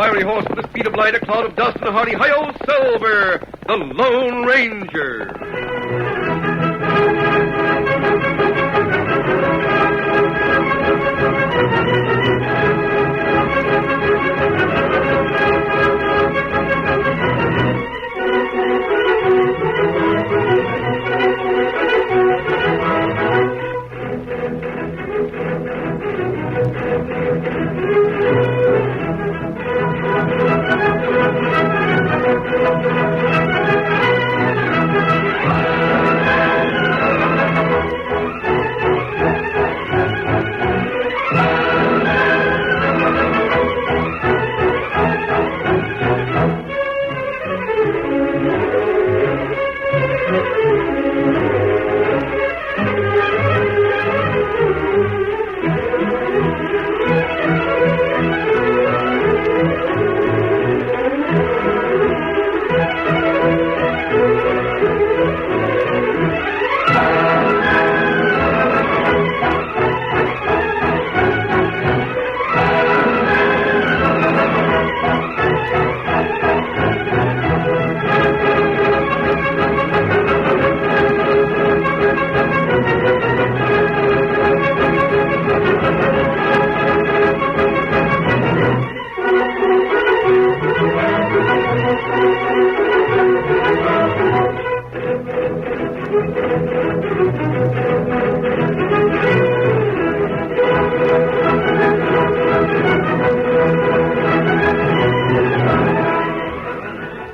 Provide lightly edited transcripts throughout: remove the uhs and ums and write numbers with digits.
fiery horse with the speed of light, a cloud of dust, and a hearty hi-yo Silver, the Lone Ranger.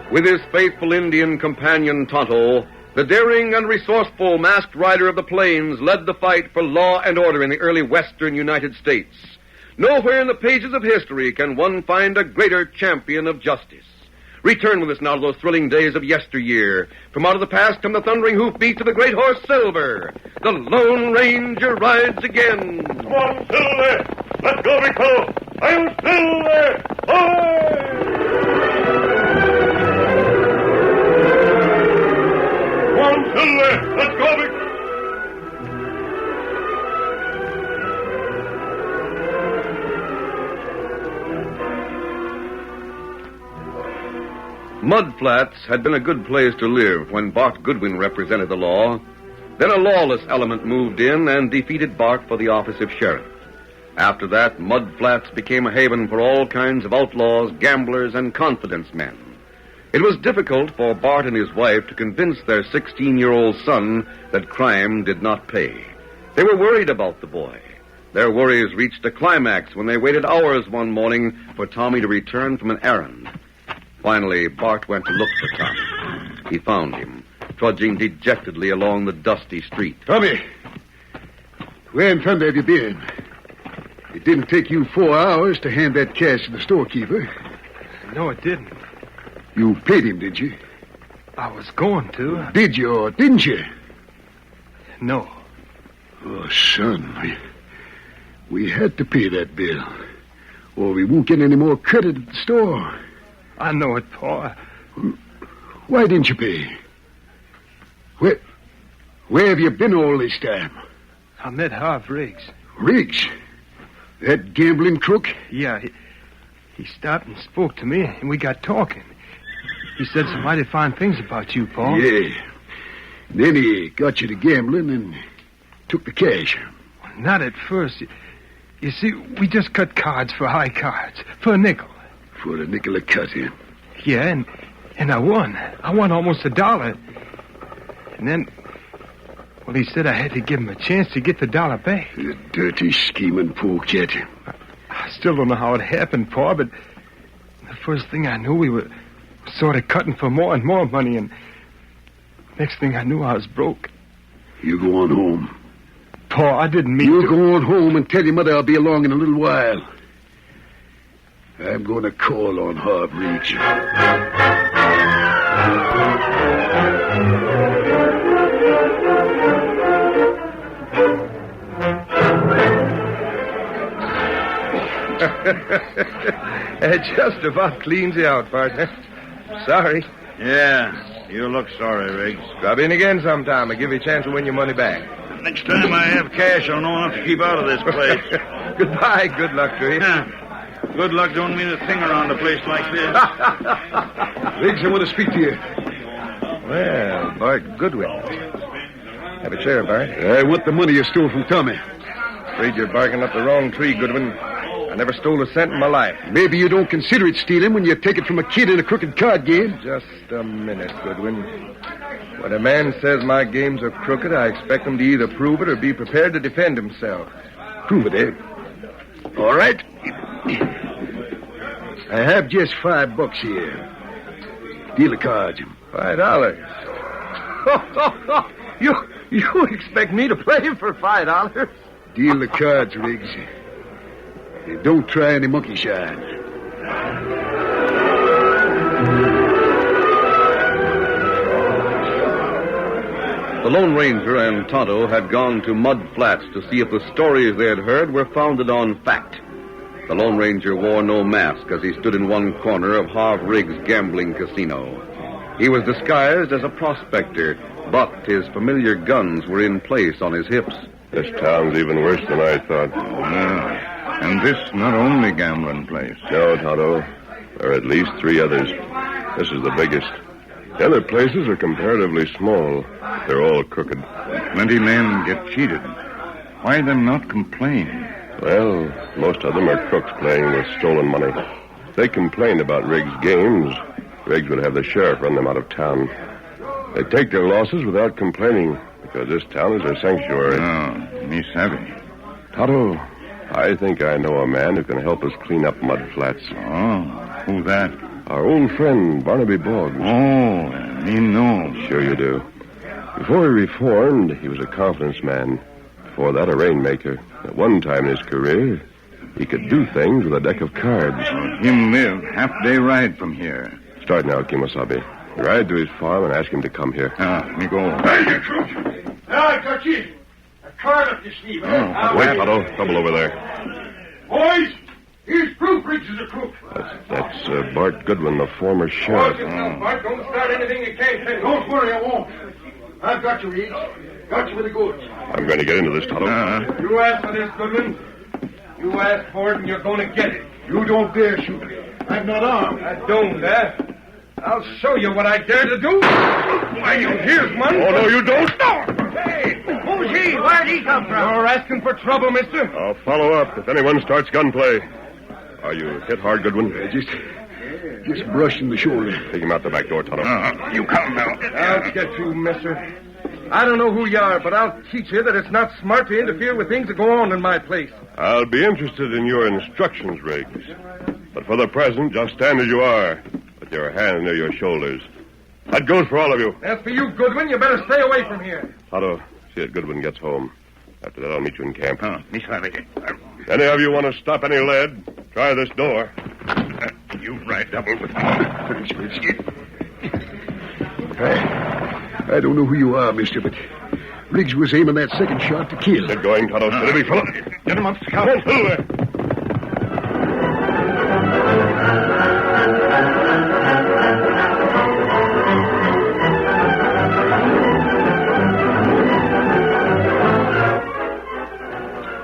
With his faithful Indian companion Tonto, the daring and resourceful masked rider of the plains led the fight for law and order in the early western United States. Nowhere in the pages of history can one find a greater champion of justice. Return with us now to those thrilling days of yesteryear. From out of the past come the thundering hoofbeats of the great horse Silver. The Lone Ranger rides again. Come on, Silver! Let's go, Rico! I'm Silver! Ahoy! Silver, let's go, Vic. Mud Flats had been a good place to live when Bart Goodwin represented the law. Then a lawless element moved in and defeated Bart for the office of sheriff. After that, Mud Flats became a haven for all kinds of outlaws, gamblers, and confidence men. It was difficult for Bart and his wife to convince their 16-year-old son that crime did not pay. They were worried about the boy. Their worries reached a climax when they waited hours one morning for Tommy to return from an errand. Finally, Bart went to look for Tommy. He found him, trudging dejectedly along the dusty street. Tommy, where in thunder have you been? It didn't take you 4 hours to hand that cash to the storekeeper. No, it didn't. You paid him, did you? I was going to. Did you or didn't you? No. Oh, son, we had to pay that bill, or we won't get any more credit at the store. I know it, Pa. Why didn't you pay? Where have you been all this time? I met Harv Riggs. Riggs? That gambling crook? Yeah, he stopped and spoke to me, and we got talking. He said some mighty fine things about you, Paul. Yeah. Then he got you to gambling and took the cash. Not at first. You see, we just cut cards for high cards. For a nickel. For a nickel a cut, yeah? Yeah, and I won. I won almost $1. And then, well, he said I had to give him a chance to get the dollar back. The dirty, scheming polecat. I still don't know how it happened, Pa, but the first thing I knew, we were sort of cutting for more and more money, and next thing I knew, I was broke. You go on home. Pa, I didn't mean You to... go on home and tell your mother I'll be along in a little while. I'm going to call on Harv Riggs. It just about cleans you out, partner. Sorry. Yeah, you look sorry, Riggs. Drop in again sometime. I'll give you a chance to win your money back. Next time I have cash, I'll know enough to keep out of this place. Goodbye. Good luck to you. Good luck don't mean a thing around a place like this. Riggs, I want to speak to you. Well, Bart Goodwin. Have a chair, Bart. I want the money you stole from Tommy. Afraid you're barking up the wrong tree, Goodwin. I never stole a cent in my life. Maybe you don't consider it stealing when you take it from a kid in a crooked card game. Just a minute, Goodwin. When a man says my games are crooked, I expect him to either prove it or be prepared to defend himself. Prove it, eh? All right. I have just $5 here. Deal the cards. $5. You expect me to play for $5? Deal the cards, Riggs. And don't try any monkey shine. The Lone Ranger and Tonto had gone to Mud Flats to see if the stories they had heard were founded on fact. The Lone Ranger wore no mask as he stood in one corner of Harv Riggs' gambling casino. He was disguised as a prospector, but his familiar guns were in place on his hips. This town's even worse than I thought. And this not only gambling place. No, Tonto. There are at least 3 others. This is the biggest. The other places are comparatively small. They're all crooked. Plenty men get cheated. Why them not complain? Well, most of them are crooks playing with stolen money. If they complained about Riggs' games, Riggs would have the sheriff run them out of town. They take their losses without complaining, because this town is their sanctuary. Oh, me savvy. Tonto, I think I know a man who can help us clean up Mud Flats. Oh, who that? Our old friend, Barnaby Boggs. Oh, me know. Sure you do. Before he reformed, he was a confidence man. Before that, a rainmaker. At one time in his career, he could do things with a deck of cards. Him live half-day ride from here. Start now, Kimosabe. Ride to his farm and ask him to come here. Me go. Hey, you crook! Now I got you. A card up your sleeve, eh? Wait, Tonto. Trouble over there. Boys, here's proof Riggs is a crook. That's Bart Goodwin, the former sheriff. Bart, don't start anything you can't say. Don't worry, I won't. I've got you, Riggs. Got you with the goods. I'm going to get into this, Tonto. You asked for this, Goodwin. You asked for it, and you're going to get it. You don't dare shoot me. I'm not armed. I don't, I'll show you what I dare to do. Why, here's one. Oh, no, you don't. No. Hey, who's he? Where'd he come from? You're asking for trouble, mister. I'll follow up if anyone starts gunplay. Are you hit hard, Goodwin? Just brushed in the shoulder. Take him out the back door, Tonto. You come now. I'll get you, mister. I don't know who you are, but I'll teach you that it's not smart to interfere with things that go on in my place. I'll be interested in your instructions, Riggs. But for the present, just stand as you are, with your hands near your shoulders. That goes for all of you. As for you, Goodwin, you better stay away from here. Tonto, see that Goodwin gets home. After that, I'll meet you in camp. Me savvy. Any of you want to stop any lead, try this door. You ride double with me. I don't know who you are, mister, but Riggs was aiming that second shot to kill. Get going, Tonto. Steady, big fellow. Get him up, Scout. Hold still there.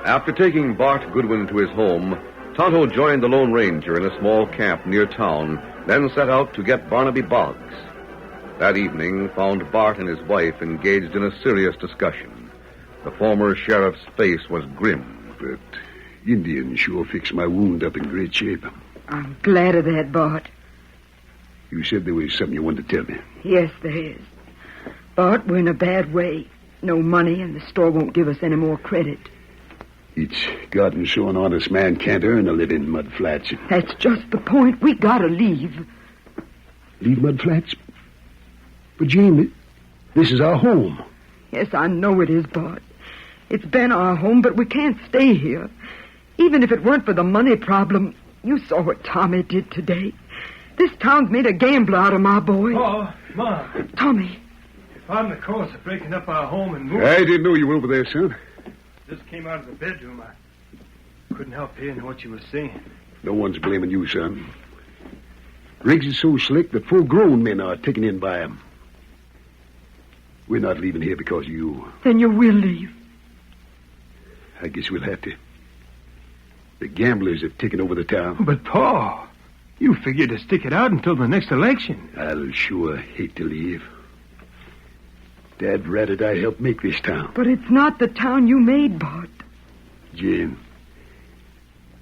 After taking Bart Goodwin to his home, Tonto joined the Lone Ranger in a small camp near town, then set out to get Barnaby Boggs. That evening found Bart and his wife engaged in a serious discussion. The former sheriff's face was grim. But Indian sure fixed my wound up in great shape. I'm glad of that, Bart. You said there was something you wanted to tell me. Yes, there is. Bart, we're in a bad way. No money, and the store won't give us any more credit. It's gotten so an honest man can't earn a living in Mud Flats. That's just the point. We gotta leave. Leave Mud Flats? But, Jane, this is our home. Yes, I know it is, Bart. It's been our home, but we can't stay here. Even if it weren't for the money problem, you saw what Tommy did today. This town's made a gambler out of my boy. Oh, Mom. Tommy. If I'm the cause of breaking up our home and moving... I didn't know you were over there, son. Just came out of the bedroom. I couldn't help hearing what you were saying. No one's blaming you, son. Riggs is so slick that full-grown men are taken in by him. We're not leaving here because of you. Then you will leave. I guess we'll have to. The gamblers have taken over the town. But, Pa, you figured to stick it out until the next election. I'll sure hate to leave. Dad ratted I helped make this town. But it's not the town you made, Bart. Jane,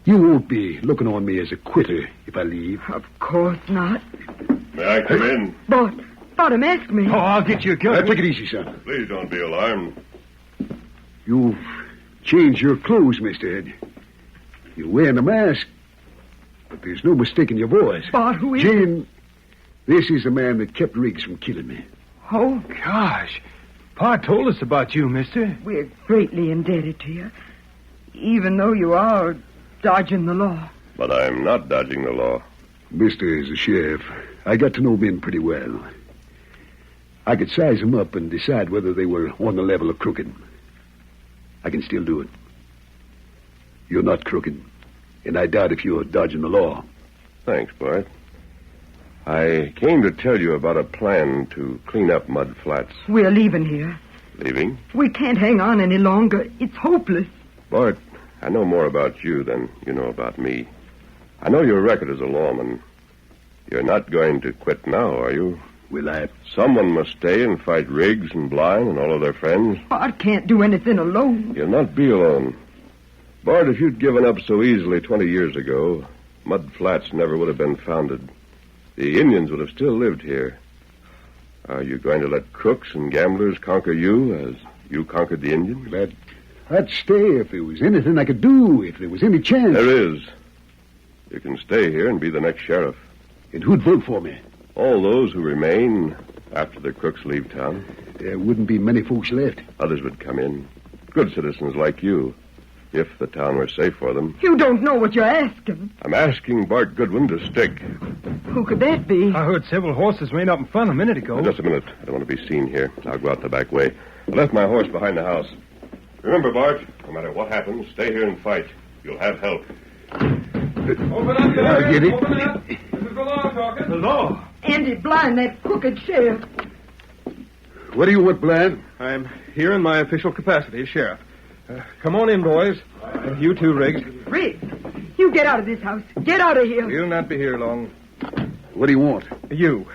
you won't be looking on me as a quitter if I leave. Of course not. May I come in? Bart, him ask me. Oh, I'll get you a gun. Take it easy, son. Please don't be alarmed. You've changed your clothes, Mr. Ed. You're wearing a mask, but there's no mistaking your voice. Bart, who is it? Jane, this is the man that kept Riggs from killing me. Oh, Gosh, Pa told us about you, mister. we're greatly indebted to you, even though you are dodging the law. But I'm not dodging the law. Mister, as a sheriff, I got to know men pretty well. I could size them up and decide whether they were on the level of crooked. I can still do it. You're not crooked, and I doubt if you're dodging the law. Thanks, Bart. I came to tell you about a plan to clean up Mud Flats. We're leaving here. Leaving? We can't hang on any longer. It's hopeless. Bart, I know more about you than you know about me. I know your record as a lawman. You're not going to quit now, are you? Will I? Someone must stay and fight Riggs and Blind and all of their friends. Bart can't do anything alone. You'll not be alone. Bart, if you'd given up so easily 20 years ago, Mud Flats never would have been founded. The Indians would have still lived here. Are you going to let crooks and gamblers conquer you as you conquered the Indians? I'd stay if there was anything I could do, if there was any chance. There is. You can stay here and be the next sheriff. And who'd vote for me? All those who remain after the crooks leave town. There wouldn't be many folks left. Others would come in. Good citizens like you, if the town were safe for them. You don't know what you're asking. I'm asking Bart Goodwin to stick. Who could that be? I heard several horses made up in front a minute ago. Just a minute. I don't want to be seen here. I'll go out the back way. I left my horse behind the house. Remember, Bart, no matter what happens, stay here and fight. You'll have help. Open up, there. I'll get it. Open up. This is the law talking. The law? Andy Blind, that crooked sheriff. What do you want, Blind? I'm here in my official capacity as sheriff. Come on in, boys. You too, Riggs. Riggs, you get out of this house. Get out of here. You'll not be here long. What do you want? You.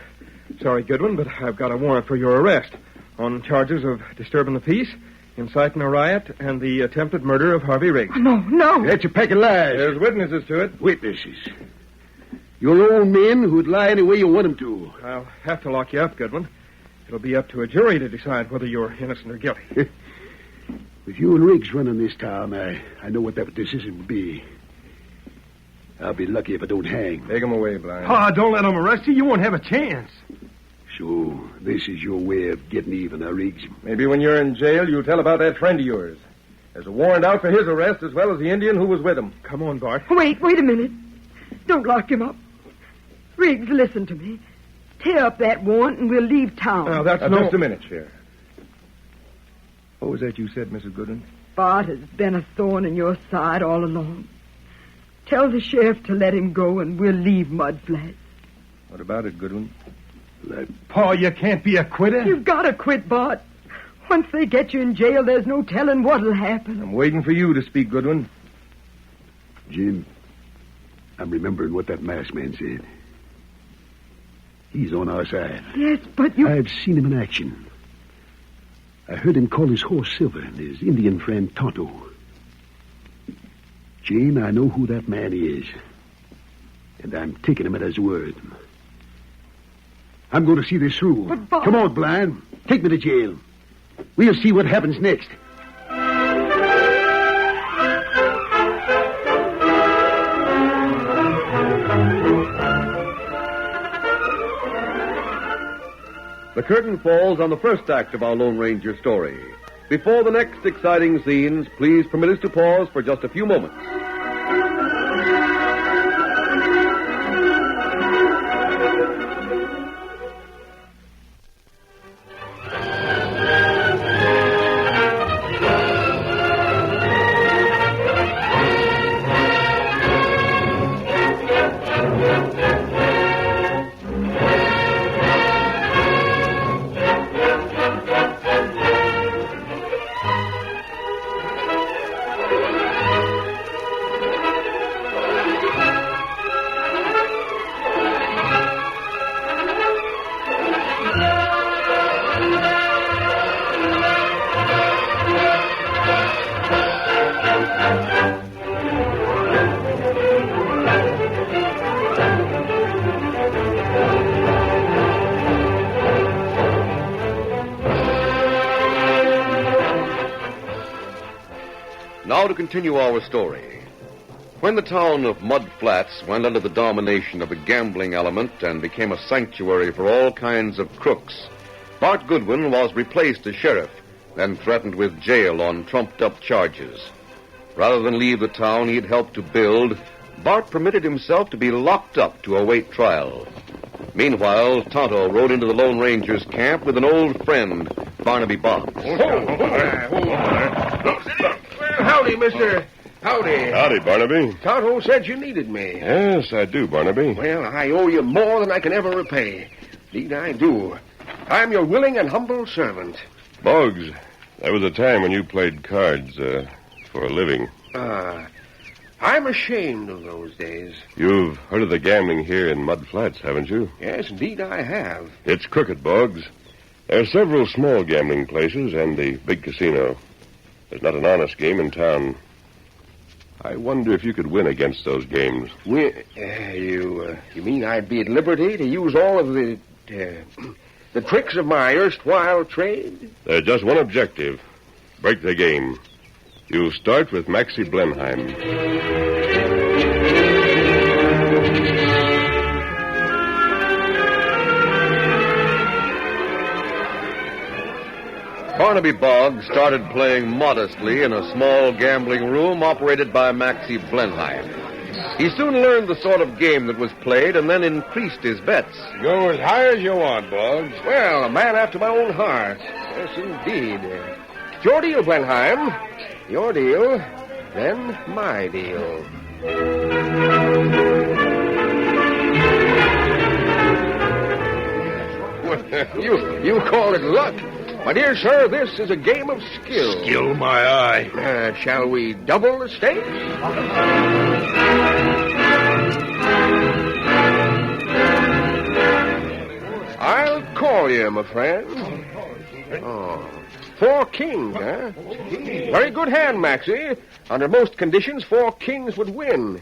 Sorry, Goodwin, but I've got a warrant for your arrest on charges of disturbing the peace, inciting a riot, and the attempted murder of Harvey Riggs. No. That's a pack of lies. There's witnesses to it. Witnesses. Your own men who'd lie any way you want them to. I'll have to lock you up, Goodwin. It'll be up to a jury to decide whether you're innocent or guilty. With you and Riggs running this town, I know what that decision would be. I'll be lucky if I don't hang. Take him away, Blind. Pa, don't let them arrest you. You won't have a chance. So, this is your way of getting even, Riggs? Maybe when you're in jail, you'll tell about that friend of yours. There's a warrant out for his arrest as well as the Indian who was with him. Come on, Bart. Wait a minute. Don't lock him up. Riggs, listen to me. Tear up that warrant and we'll leave town. Now, that's Just a minute, Sheriff. What was that you said, Mrs. Goodwin? Bart has been a thorn in your side all along. Tell the sheriff to let him go and we'll leave Mud Flats. What about it, Goodwin? Pa, you can't be a quitter. You've got to quit, Bart. Once they get you in jail, there's no telling what'll happen. I'm waiting for you to speak, Goodwin. Jim, I'm remembering what that masked man said. He's on our side. Yes, but you... I've seen him in action. I heard him call his horse Silver and his Indian friend Tonto. Jane, I know who that man is. And I'm taking him at his word. I'm going to see this through. But, Bob... Come on, Blind. Take me to jail. We'll see what happens next. The curtain falls on the first act of our Lone Ranger story. Before the next exciting scenes, please permit us to pause for just a few moments. continue our story. When the town of Mud Flats went under the domination of a gambling element and became a sanctuary for all kinds of crooks, Bart Goodwin was replaced as sheriff, then threatened with jail on trumped-up charges. Rather than leave the town he'd helped to build, Bart permitted himself to be locked up to await trial. Meanwhile, Tonto rode into the Lone Ranger's camp with an old friend, Barnaby Boggs. Howdy, mister. Howdy. Howdy, Barnaby. Tonto said you needed me. Yes, I do, Barnaby. Well, I owe you more than I can ever repay. Indeed, I do. I'm your willing and humble servant. Boggs, there was a time when you played cards for a living. I'm ashamed of those days. You've heard of the gambling here in Mud Flats, haven't you? Yes, indeed I have. It's crooked, Boggs. There are several small gambling places and the big casino. There's not an honest game in town. I wonder if you could win against those games. You mean I'd be at liberty to use all of the tricks of my erstwhile trade? There's just one objective. Break the game. You'll start with Maxie Blenheim. Barnaby Boggs started playing modestly in a small gambling room operated by Maxie Blenheim. He soon learned the sort of game that was played and then increased his bets. Go as high as you want, Boggs. Well, a man after my own heart. Yes, indeed. It's your deal, Blenheim. Your deal, then my deal. You call it luck. My dear sir, this is a game of skill. Skill my eye. Shall we double the stakes? I'll call you, my friend. Oh, 4 kings, huh? Very good hand, Maxie. Under most conditions, 4 kings would win.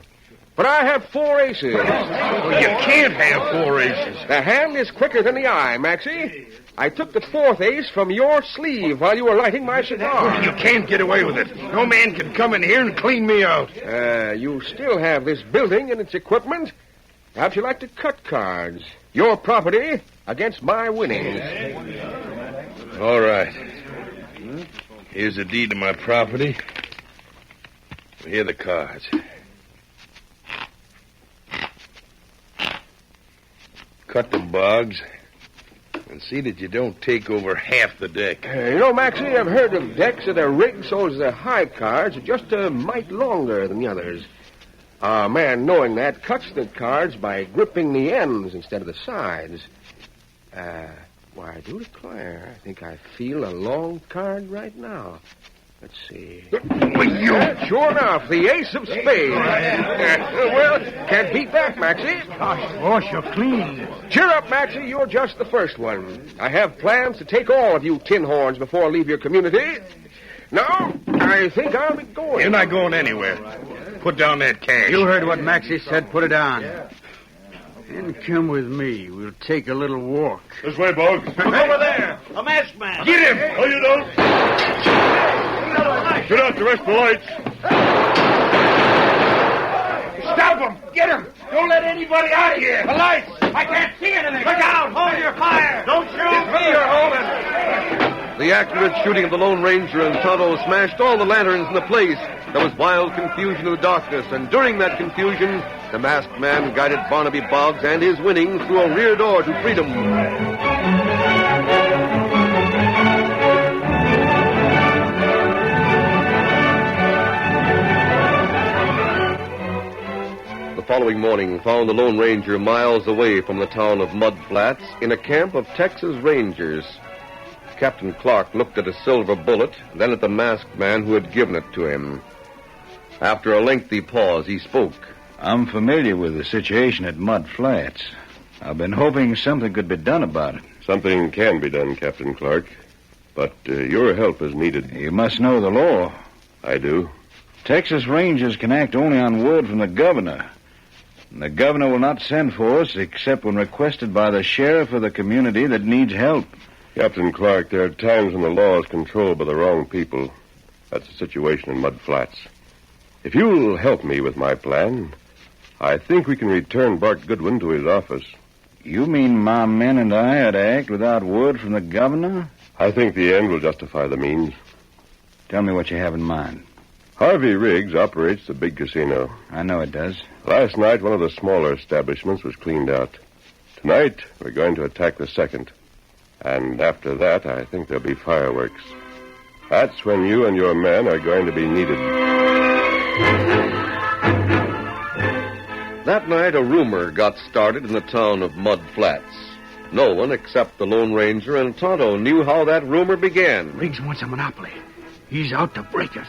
But I have 4 aces. Well, you can't have 4 aces. The hand is quicker than the eye, Maxie. I took the 4th ace from your sleeve while you were lighting my cigar. You can't get away with it. No man can come in here and clean me out. You still have this building and its equipment. Perhaps you'd like to cut cards. Your property against my winnings. All right. Here's the deed to my property. Here are the cards. Cut the Boggs and see that you don't take over half the deck. Maxie, I've heard of decks that are rigged so as the high cards are just a mite longer than the others. A man knowing that cuts the cards by gripping the ends instead of the sides. Why, I do declare, I think I feel a long card right now. Let's see. Sure enough, the ace of spades. Well, can't beat that, Maxie. Gosh, boss, you're clean. Cheer up, Maxie. You're just the first one. I have plans to take all of you tin horns before I leave your community. Now, I think I'll be going. You're not going anywhere. Put down that cash. You heard what Maxie said. Put it on. And come with me. We'll take a little walk. This way, Boggs. Look over there. A masked man. Get him. No, you don't. Shut out the rest of the lights. Stop him. Get him. Don't let anybody out of here. The lights. I can't see anything. Look out. Hold your fire. Don't shoot. It's me you're holding. The accurate shooting of the Lone Ranger and Tonto smashed all the lanterns in the place. There was wild confusion in the darkness, and during that confusion, the masked man guided Barnaby Boggs and his winnings through a rear door to freedom. The following morning found the Lone Ranger miles away from the town of Mud Flats in a camp of Texas Rangers. Captain Clark looked at a silver bullet, then at the masked man who had given it to him. After a lengthy pause, he spoke. I'm familiar with the situation at Mud Flats. I've been hoping something could be done about it. Something can be done, Captain Clark. But your help is needed. You must know the law. I do. Texas Rangers can act only on word from the governor. And the governor will not send for us except when requested by the sheriff of the community that needs help. Captain Clark, there are times when the law is controlled by the wrong people. That's the situation in Mud Flats. If you'll help me with my plan, I think we can return Bart Goodwin to his office. You mean my men and I are to act without word from the governor? I think the end will justify the means. Tell me what you have in mind. Harvey Riggs operates the big casino. I know it does. Last night, one of the smaller establishments was cleaned out. Tonight, we're going to attack the second. And after that, I think there'll be fireworks. That's when you and your men are going to be needed. That night, a rumor got started in the town of Mud Flats. No one except the Lone Ranger and Tonto knew how that rumor began. Riggs wants a monopoly. He's out to break us.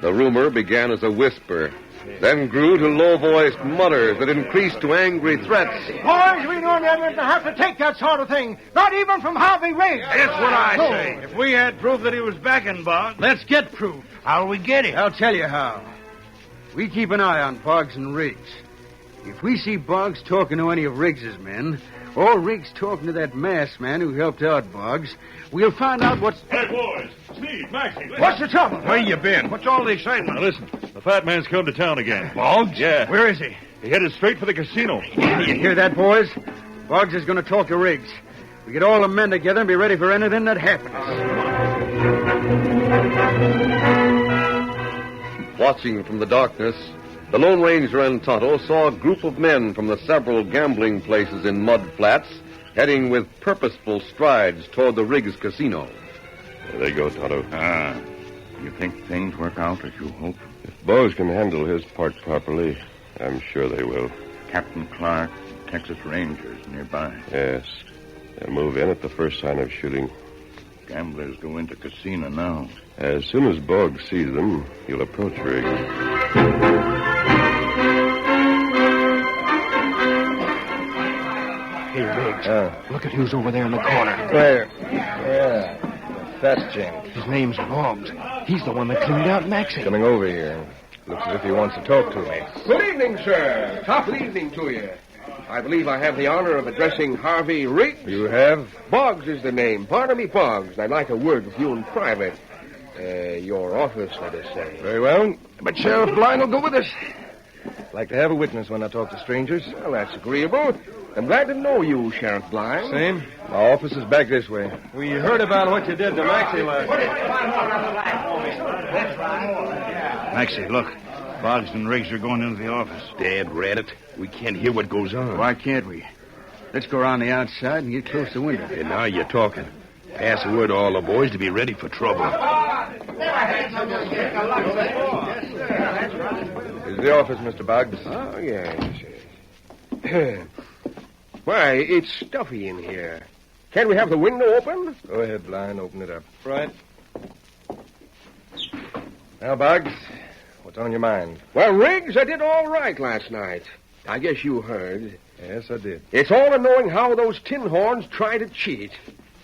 The rumor began as a whisper, then grew to low-voiced mutters that increased to angry threats. Boys, we don't ever have to take that sort of thing. Not even from Harvey Riggs. That's what I say. If we had proof that he was backing Boggs, let's get proof. How'll we get it? I'll tell you how. We keep an eye on Boggs and Riggs. If we see Boggs talking to any of Riggs's men, or Riggs talking to that masked man who helped out Boggs, we'll find out what's... Hey, boys. Steve, Maxie. What's the trouble? Where you been? What's all the excitement? Now, listen. The fat man's come to town again. Boggs? Yeah. Where is he? He headed straight for the casino. You hear that, boys? Boggs is going to talk to Riggs. We get all the men together and be ready for anything that happens. Watching from the darkness, the Lone Ranger and Tonto saw a group of men from the several gambling places in Mud Flats heading with purposeful strides toward the Riggs Casino. There they go, Tonto. You think things work out as you hope? If Boggs can handle his part properly, I'm sure they will. Captain Clark, Texas Rangers nearby. Yes. They'll move in at the first sign of shooting. Gamblers go into casino now. As soon as Boggs sees them, he'll approach Riggs. Hey, Riggs, look at who's over there in the corner. Where? Yeah. That's James. His name's Boggs. He's the one that cleaned out Maxie. Coming over here. Looks as if he wants to talk to me. Good evening, sir. Top evening to you. I believe I have the honor of addressing Harvey Riggs. You have? Boggs is the name. Pardon me, Boggs. And I'd like a word with you in private. Your office, let us say. Very well. But Sheriff Blind will go with us. Like to have a witness when I talk to strangers. Well, that's agreeable. I'm glad to know you, Sheriff Blind. Same. My office is back this way. We heard about what you did to Maxie last night. Maxie, look. Boggs and Riggs are going into the office. Dad rat it. We can't hear what goes on. Why can't we? Let's go around the outside and get close to the window. And now you're talking. Pass the word to all the boys to be ready for trouble. Is the office, Mr. Boggs? Oh, yes. Why, it's stuffy in here. Can't we have the window open? Go ahead, Blind. Open it up. Right. Now, Boggs, what's on your mind? Well, Riggs, I did all right last night. I guess you heard. Yes, I did. It's all in knowing how those tin horns try to cheat.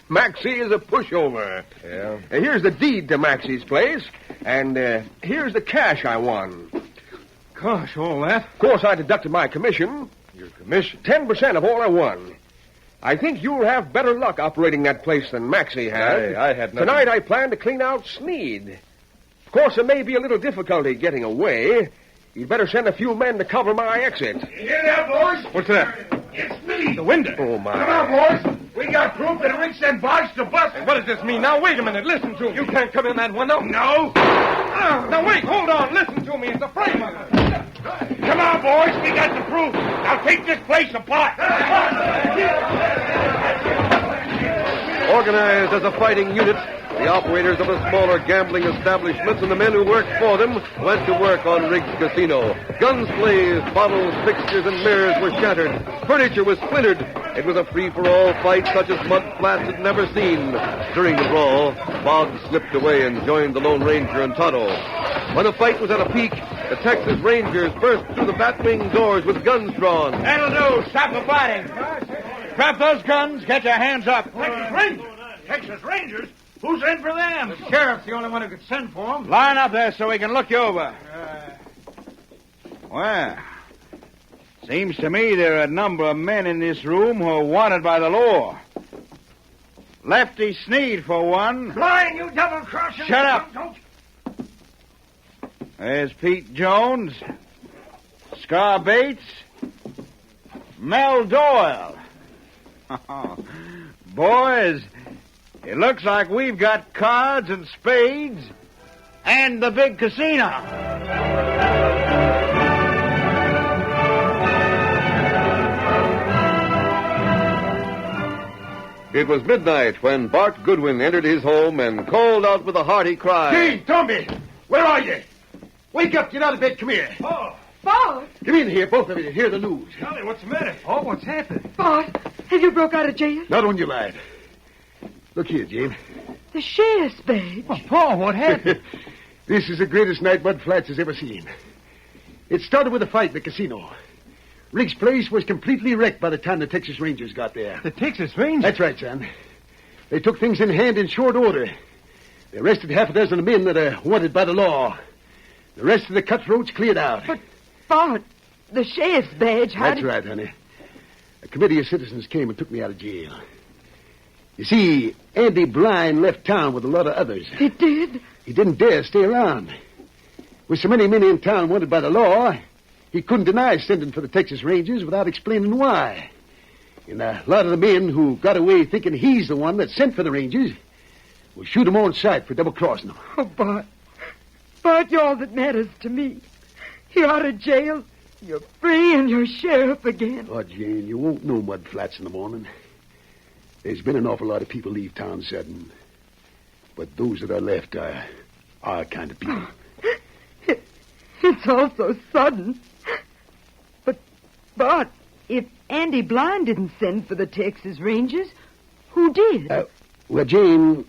Maxie is a pushover. Yeah? Here's the deed to Maxie's place, and here's the cash I won. Gosh, all that? Of course, I deducted my commission. Your commission? 10% of all I won. I think you'll have better luck operating that place than Maxie had. I had nothing. Tonight I plan to clean out Sneed. Of course, there may be a little difficulty getting away. You'd better send a few men to cover my exit. You hear that, boys? What's that? It's me. The window. Oh, my. Come on, boys. We got proof that Riggs sent Boggs to bust. What does this mean? Now, wait a minute. Listen to me. You can't come in that window. No. Now, wait. Hold on. Listen to me. It's a frame of it. Come on, boys. We got the proof. Now take this place apart. Organized as a fighting unit, the operators of the smaller gambling establishments and the men who worked for them went to work on Riggs Casino. Guns blazed, bottles, fixtures, and mirrors were shattered. Furniture was splintered. It was a free-for-all fight such as Mud Flats had never seen. During the brawl, Boggs slipped away and joined the Lone Ranger and Tonto. When the fight was at a peak, the Texas Rangers burst through the batwing doors with guns drawn. That'll do. Stop the fighting. Drop those guns. Get your hands up. Texas Rangers? Texas Rangers? Who's in for them? The sheriff's the only one who could send for them. Line up there so we can look you over. Well, seems to me there are a number of men in this room who are wanted by the law. Lefty Sneed, for one. Blind, you double-crosser. Shut up. Don't. There's Pete Jones, Scar Bates, Mel Doyle. Boys, it looks like we've got cards and spades and the big casino. It was midnight when Bart Goodwin entered his home and called out with a hearty cry. Dean, Tommy, where are you? Wake up, get out of bed, come here. Oh, Bart! Come in here, both of you, hear the news. Charlie, what's the matter? Oh, what's happened? Bart, have you broke out of jail? Not on your lad. Look here, Jane. The sheriff's badge. Oh, Paul, what happened? This is the greatest night Mud Flats has ever seen. It started with a fight in the casino. Riggs' place was completely wrecked by the time the Texas Rangers got there. The Texas Rangers? That's right, son. They took things in hand in short order. They arrested half a dozen men that are wanted by the law. The rest of the cutthroats cleared out. But, Bart, the sheriff's badge, That's right, honey. A committee of citizens came and took me out of jail. You see, Andy Blind left town with a lot of others. He did? He didn't dare stay around. With so many men in town wanted by the law, he couldn't deny sending for the Texas Rangers without explaining why. And a lot of the men who got away thinking he's the one that sent for the Rangers will shoot him on sight for double-crossing them. Oh, Bart. Bart, you're all that matters to me. You're out of jail. You're free and you're sheriff again. Oh, Jane, you won't know Mud Flats in the morning. There's been an awful lot of people leave town sudden. But those that are left are our kind of people. It's all so sudden. But, Bart, if Andy Blind didn't send for the Texas Rangers, who did? Well, Jane,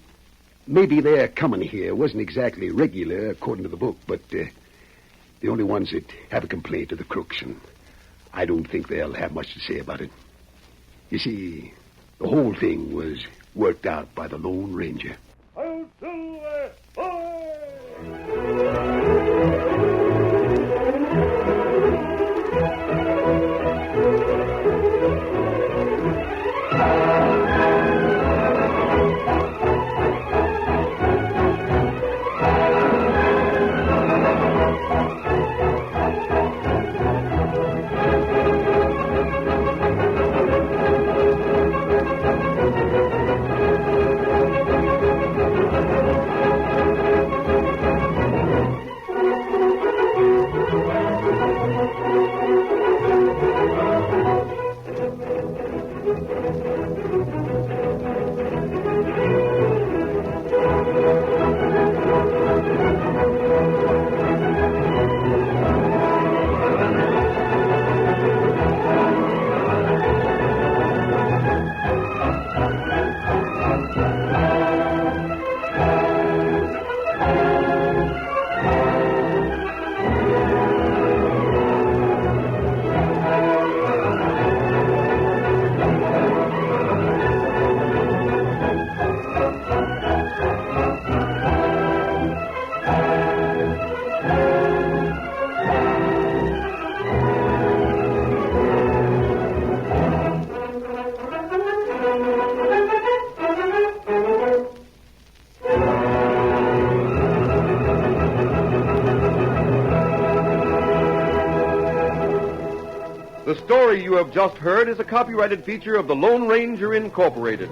maybe their coming here wasn't exactly regular according to the book, but the only ones that have a complaint are the crooks, and I don't think they'll have much to say about it. You see, the whole thing was worked out by the Lone Ranger. The story you have just heard is a copyrighted feature of the Lone Ranger Incorporated.